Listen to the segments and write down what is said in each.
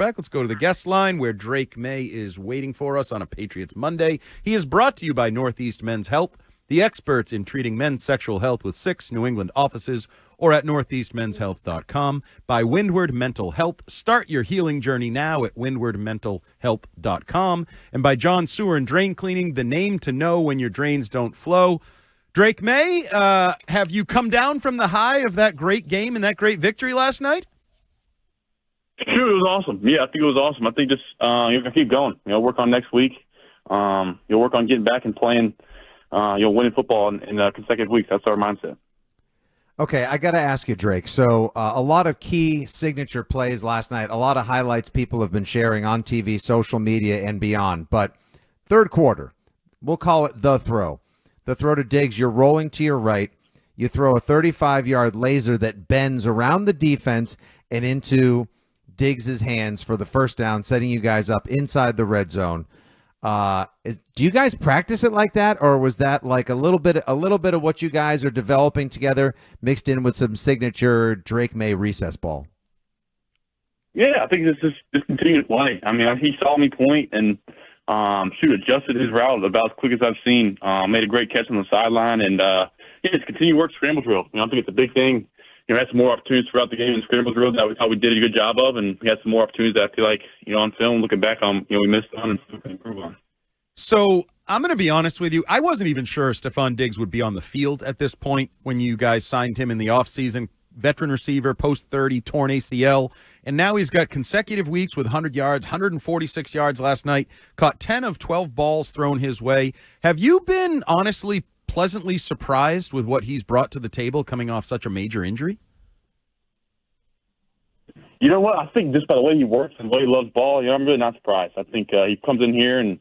Back. Let's go to the guest line where Drake Maye is waiting for us on a Patriots Monday. He is brought to you by Northeast Men's Health, the experts in treating men's sexual health with 6 New England offices, or at northeastmenshealth.com. By Windward Mental Health. Start your healing journey now at windwardmentalhealth.com. And by John Sewer and Drain Cleaning, the name to know when your drains don't flow. Drake Maye, have you come down from the high of that great game and that great victory last night? Sure, it was awesome. Yeah, I think it was awesome. I think just you're gonna keep going. Work on next week. You'll work on getting back and playing. Winning football in consecutive weeks. That's our mindset. Okay, I got to ask you, Drake. So a lot of key signature plays last night. A lot of highlights people have been sharing on TV, social media, and beyond. But third quarter, we'll call it the throw. The throw to Diggs. You're rolling to your right. You throw a 35-yard laser that bends around the defense and into Diggs' hands for the first down, setting you guys up inside the red zone. Do you guys practice it like that, or was that like a little bit of what you guys are developing together, mixed in with some signature Drake Maye recess ball? Yeah, I think this is just continued play. I mean, he saw me point and adjusted his route about as quick as I've seen. Made a great catch on the sideline, and it's continued work scramble drill. I think it's a big thing. Had some more opportunities throughout the game in scramble drills that we thought we did a good job of, and we had some more opportunities that I feel like, on film, looking back on, we missed on and still can improve on. So I'm going to be honest with you. I wasn't even sure Stefon Diggs would be on the field at this point when you guys signed him in the offseason. Veteran receiver, post-30, torn ACL, and now he's got consecutive weeks with 100 yards, 146 yards last night, caught 10 of 12 balls thrown his way. Have you been honestly pleasantly surprised with what he's brought to the table coming off such a major injury? You know what? I think just by the way he works and the way he loves ball, I'm really not surprised. I think he comes in here and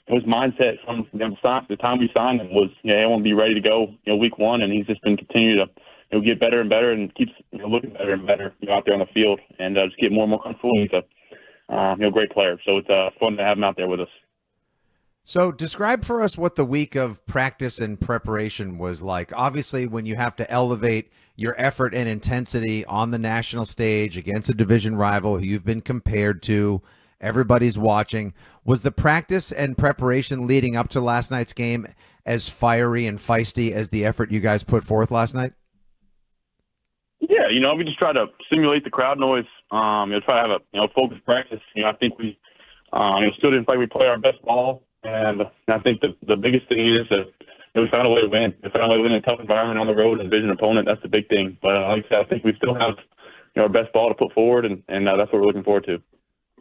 his mindset from the time we signed him was, I want to be ready to go, week one, and he's just been continuing to get better and better and keeps looking better and better out there on the field and just get more and more comfortable. He's a great player, so it's fun to have him out there with us. So describe for us what the week of practice and preparation was like. Obviously, when you have to elevate your effort and intensity on the national stage against a division rival who you've been compared to, everybody's watching. Was the practice and preparation leading up to last night's game as fiery and feisty as the effort you guys put forth last night? Yeah, we just try to simulate the crowd noise. Try to have a focused practice. I think we still didn't we play our best ball. And I think the biggest thing is that we found a way to win. We found a way to win in a tough environment on the road and a division opponent. That's the big thing. But like I said, I think we still have our best ball to put forward, and that's what we're looking forward to.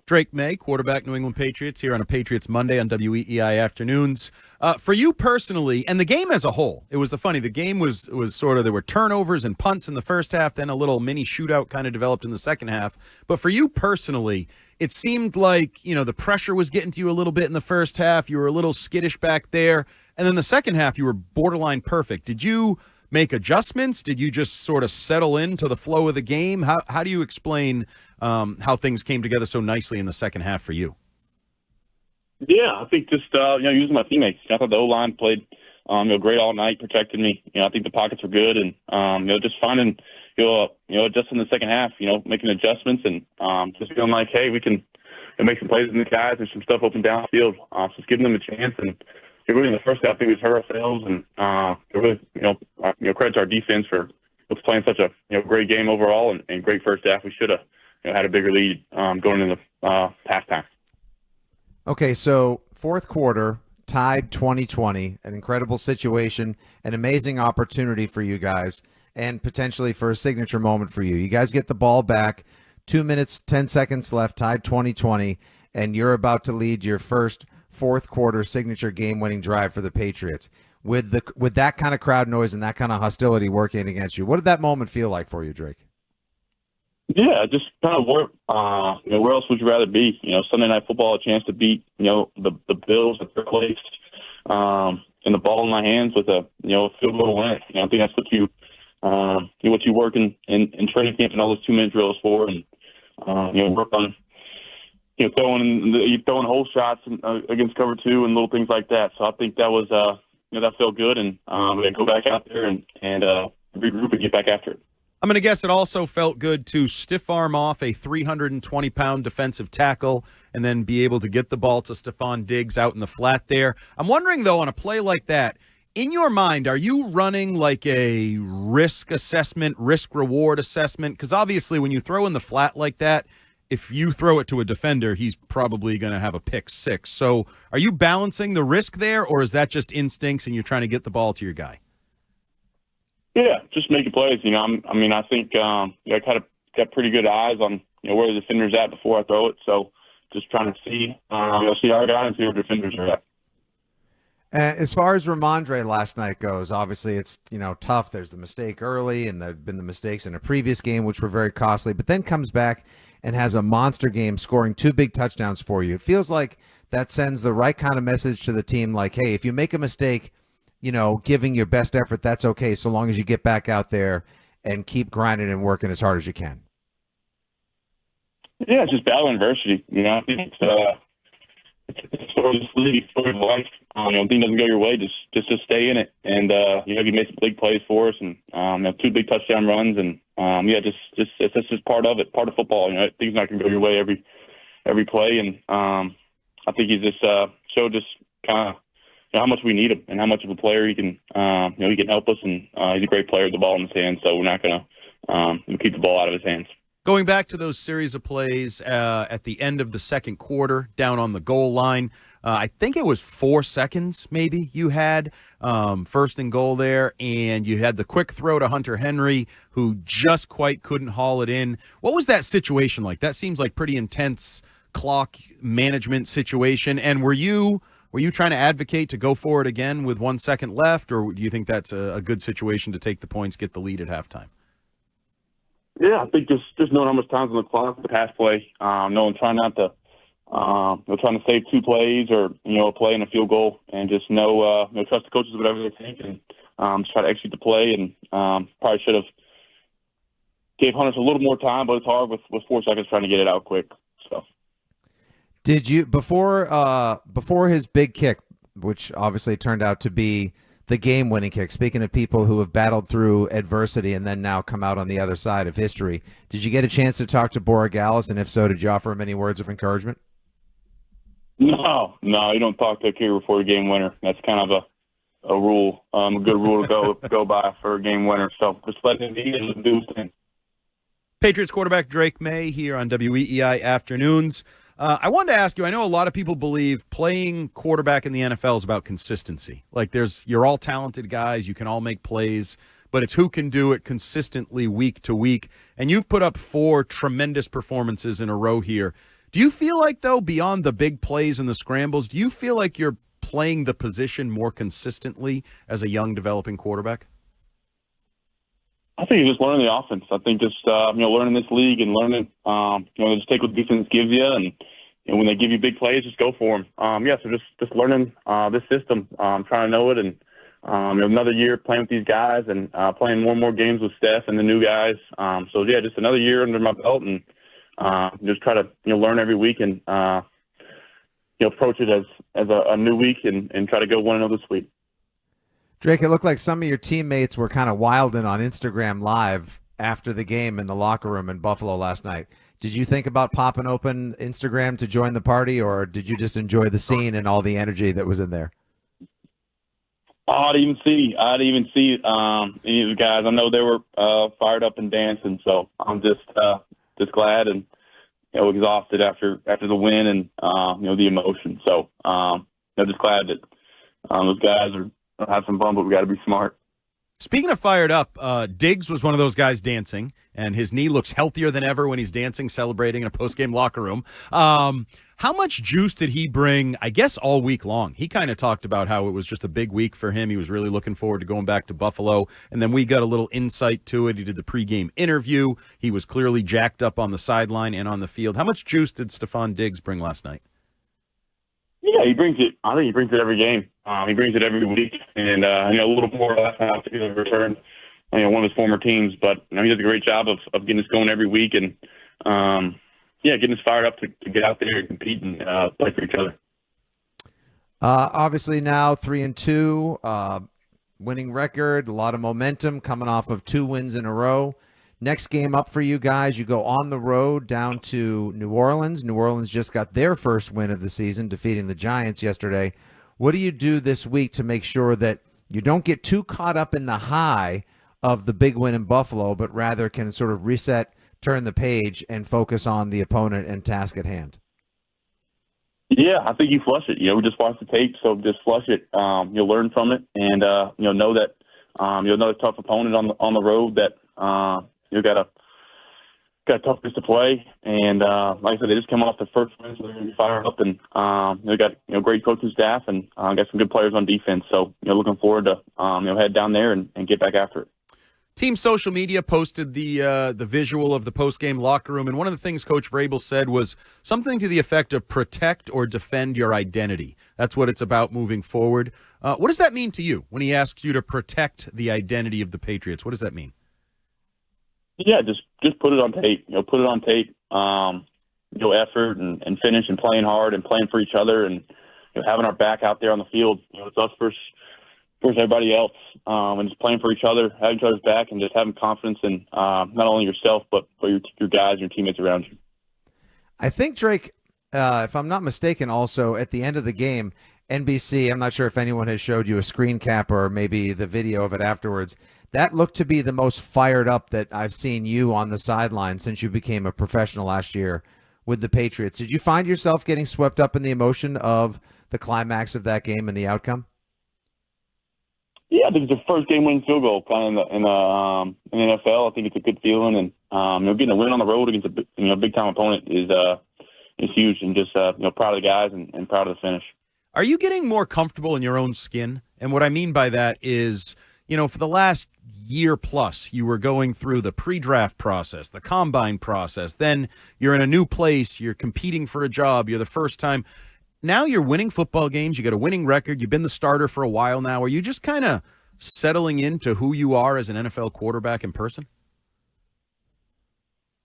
Drake Maye, quarterback, New England Patriots, here on a Patriots Monday on WEEI Afternoons. For you personally, and the game as a whole, it was funny. The game was sort of, there were turnovers and punts in the first half, then a little mini shootout kind of developed in the second half. But for you personally, it seemed like, the pressure was getting to you a little bit in the first half. You were a little skittish back there. And then the second half, you were borderline perfect. Did you make adjustments? Did you just sort of settle into the flow of the game? How do you explain how things came together so nicely in the second half for you? Yeah, I think just, using my teammates. I thought the O-line played great all night, protected me. I think the pockets were good, and, just finding, just in the second half, making adjustments and just feeling like, hey, we can make some plays in the guys and some stuff open downfield. So just giving them a chance. And really in the first half, I think we hurt ourselves, and really, credit to our defense for playing such a great game overall and great first half. We should have had a bigger lead going into the halftime. Okay, so fourth quarter, tied 2020, an incredible situation, an amazing opportunity for you guys, and potentially for a signature moment for you. You guys get the ball back, 2 minutes, 10 seconds left, tied 2020, and you're about to lead your first fourth quarter signature game-winning drive for the Patriots. With that kind of crowd noise and that kind of hostility working against you, what did that moment feel like for you, Drake? Yeah, just kind of where else would you rather be? Sunday Night Football, a chance to beat, the Bills at their place, and the ball in my hands with a, field goal win. I think that's what you work in training camp and all those 2-minute drills for, and, work on, throwing hole shots against cover two and little things like that. So I think that was, that felt good, and we go back out there and regroup and get back after it. I'm going to guess it also felt good to stiff arm off a 320-pound defensive tackle and then be able to get the ball to Stefon Diggs out in the flat there. I'm wondering, though, on a play like that, in your mind, are you running like a risk assessment, risk-reward assessment? Because obviously when you throw in the flat like that, if you throw it to a defender, he's probably going to have a pick six. So are you balancing the risk there, or is that just instincts and you're trying to get the ball to your guy? Yeah, just making plays. I think I kind of got pretty good eyes on where the defender's at before I throw it. So just trying to see see our guy and see where the defenders are at. As far as Ramondre last night goes, obviously it's tough. There's the mistake early, and there've been the mistakes in a previous game which were very costly. But then comes back and has a monster game, scoring 2 big touchdowns for you. It feels like that sends the right kind of message to the team. Like, hey, if you make a mistake, giving your best effort, that's okay, so long as you get back out there and keep grinding and working as hard as you can. Yeah, it's just battle adversity. I think it's sort of this league, sort of life. If thing doesn't go your way, just stay in it. And you made some big plays for us, and 2 big touchdown runs, and it's just part of it, part of football. Things not going to go your way every play, and I think he's just showed just kind of how much we need him and how much of a player he can he can help us, and he's a great player with the ball in his hands. So we're not going to keep the ball out of his hands. Going back to those series of plays at the end of the second quarter, down on the goal line, I think it was 4 seconds maybe you had first and goal there, and you had the quick throw to Hunter Henry, who just quite couldn't haul it in. What was that situation like? That seems like pretty intense clock management situation. And were you trying to advocate to go for it again with 1 second left, or do you think that's a good situation to take the points, get the lead at halftime? Yeah, I think just knowing how much time's on the clock, the pass play, knowing trying not to, trying to save 2 plays or a play and a field goal, and just trust the coaches whatever they think, and just try to execute the play. And probably should have gave Hunters a little more time, but it's hard with 4 seconds trying to get it out quick. So, did you before his big kick, which obviously turned out to be the game-winning kick? Speaking of people who have battled through adversity and then now come out on the other side of history, did you get a chance to talk to Borregales, and if so, did you offer him any words of encouragement? No, you don't talk to a kicker before a game winner. That's kind of a rule, a good rule to go by for a game winner. So just let him be and do his thing. Patriots quarterback Drake Maye here on WEEI Afternoons. I wanted to ask you, I know a lot of people believe playing quarterback in the NFL is about consistency. Like you're all talented guys, you can all make plays, but it's who can do it consistently week to week. And you've put up 4 tremendous performances in a row here. Do you feel like, though, beyond the big plays and the scrambles, do you feel like you're playing the position more consistently as a young developing quarterback? I think you're just learning the offense. I think just learning this league and learning just take what defense gives you, and when they give you big plays, just go for them. So just learning this system, trying to know it, and another year playing with these guys and playing more and more games with Steph and the new guys. Just another year under my belt, and just try to learn every week and approach it as a new week and try to go 1-0 this week. Drake, it looked like some of your teammates were kind of wilding on Instagram Live after the game in the locker room in Buffalo last night. Did you think about popping open Instagram to join the party, or did you just enjoy the scene and all the energy that was in there? I'd even see any of the guys. I know they were fired up and dancing, so I'm just glad and exhausted after the win and the emotion. So just glad that those guys are have some fun, but we got to be smart. Speaking of fired up, Diggs was one of those guys dancing, and his knee looks healthier than ever when he's dancing, celebrating in a post-game locker room. How much juice did he bring, I guess, all week long? He kind of talked about how it was just a big week for him. He was really looking forward to going back to Buffalo, and then we got a little insight to it. He did the pregame interview. He was clearly jacked up on the sideline and on the field. How much juice did Stefon Diggs bring last night? Yeah, he brings it. I think he brings it every game. He brings it every week, and a little more last night to return. One of his former teams, but he does a great job of getting us going every week, and getting us fired up to get out there and compete and play for each other. Obviously now 3-2, winning record, a lot of momentum coming off of 2 wins in a row. Next game up for you guys, you go on the road down to New Orleans. New Orleans just got their first win of the season, defeating the Giants yesterday. What do you do this week to make sure that you don't get too caught up in the high of the big win in Buffalo, but rather can sort of reset, turn the page, and focus on the opponent and task at hand? Yeah, I think you flush it. We just watch the tape, so just flush it. You'll learn from it, and know that you'll know a tough opponent on the road that you got a tough place to play. And like I said, they just come off the first win, so they're going to be fired up, and they got great coaching staff and got some good players on defense. So looking forward to head down there and get back after it. Team social media posted the visual of the post-game locker room, and one of the things Coach Vrabel said was something to the effect of protect or defend your identity. That's what it's about moving forward. What does that mean to you when he asks you to protect the identity of the Patriots? What does that mean? Yeah, just put it on tape. Put it on tape. Effort and finish and playing hard and playing for each other and having our back out there on the field. It's us versus everybody else, and just playing for each other, having each other's back, and just having confidence in not only yourself but your guys and your teammates around you. I think, Drake, if I'm not mistaken, also at the end of the game, NBC, I'm not sure if anyone has showed you a screen cap or maybe the video of it afterwards, that looked to be the most fired up that I've seen you on the sideline since you became a professional last year with the Patriots. Did you find yourself getting swept up in the emotion of the climax of that game and the outcome? Yeah, I think it's the first game-winning field goal kind of in the NFL. I think it's a good feeling, and getting a win on the road against a big-time opponent is huge, and just proud of the guys and proud of the finish. Are you getting more comfortable in your own skin? And what I mean by that is, for the last year plus, you were going through the pre-draft process, the combine process. Then you're in a new place. You're competing for a job. You're the first time. Now you're winning football games. You got a winning record. You've been the starter for a while now. Are you just kind of settling into who you are as an NFL quarterback in person?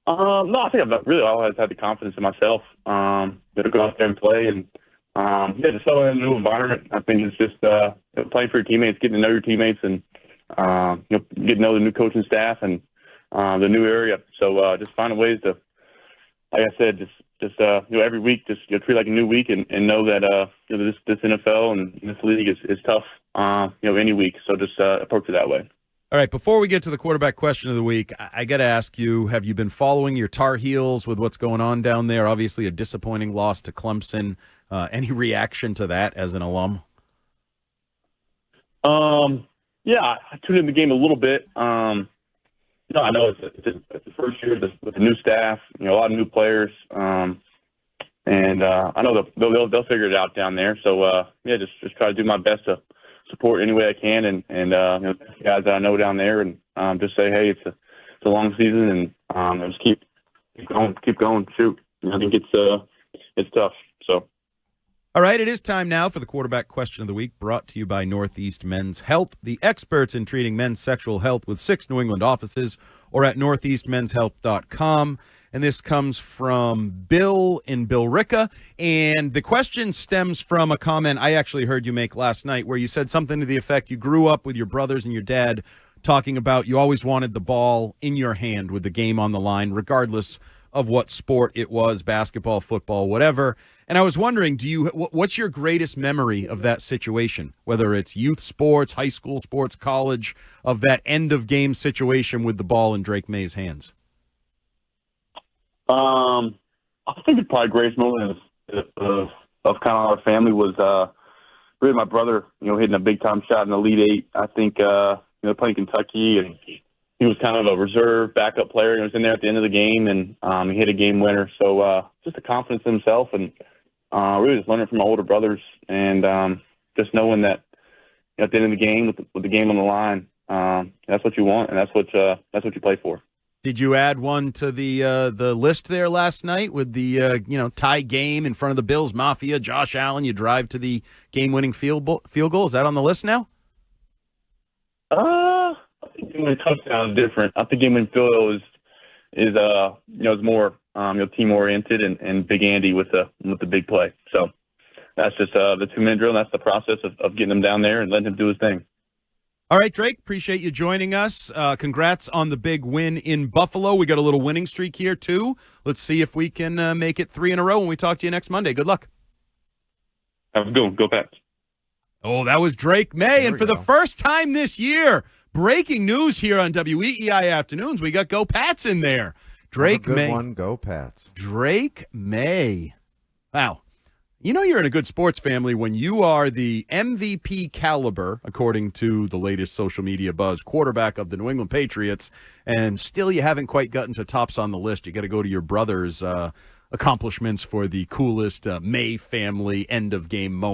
No, I think I've really always had the confidence in myself to go out there and play and just settle in a new environment. I think it's just playing for your teammates, getting to know your teammates, and getting to know the new coaching staff and the new area. So just finding ways to, like I said, just every week, just treat like a new week and know that this NFL and this league is tough any week. So just approach it that way. All right, before we get to the quarterback question of the week, I got to ask you, have you been following your Tar Heels with what's going on down there? Obviously a disappointing loss to Clemson. Any reaction to that as an alum? Yeah, I tuned in the game a little bit. I know it's the first year with the new staff, a lot of new players, and I know they'll figure it out down there. So just try to do my best to support any way I can, and guys that I know down there, and just say, hey, it's a long season, and just keep going, shoot. I think it's tough. So. All right, it is time now for the quarterback question of the week, brought to you by Northeast Men's Health, the experts in treating men's sexual health with 6 New England offices, or at northeastmenshealth.com. And this comes from Bill in Billerica. And the question stems from a comment I actually heard you make last night where you said something to the effect you grew up with your brothers and your dad talking about you always wanted the ball in your hand with the game on the line, regardless of what sport it was, basketball, football, whatever. And I was wondering, what's your greatest memory of that situation, whether it's youth sports, high school sports, college, of that end-of-game situation with the ball in Drake Maye's hands? I think the probably greatest moment of kind of our family was really my brother, hitting a big-time shot in the Elite Eight. I think, playing Kentucky, and he was kind of a reserve backup player. He was in there at the end of the game, and he hit a game winner. So just the confidence in himself, and really just learning from my older brothers, and just knowing that at the end of the game, with the game on the line, that's what you want, and that's what you play for. Did you add one to the list there last night with the tie game in front of the Bills Mafia, Josh Allen? You drive to the game-winning field goal. Is that on the list now? I think game-winning touchdown is different. I think game-winning field goal is more team-oriented and Big Andy with the big play. So that's just the 2-minute drill. And that's the process of getting him down there and letting him do his thing. All right, Drake, appreciate you joining us. Congrats on the big win in Buffalo. We got a little winning streak here, too. Let's see if we can make it 3 in a row when we talk to you next Monday. Good luck. Have a good one. Go Pats. Oh, that was Drake May. There And we for the go. first time this year, breaking news here on WEEI Afternoons, we got Go Pats in there. Drake Have a good May. one. Go Pats. Drake May. Wow. You know you're in a good sports family when you are the MVP caliber, according to the latest social media buzz, quarterback of the New England Patriots, and still you haven't quite gotten to tops on the list. You got to go to your brother's accomplishments for the coolest May family end-of-game moment.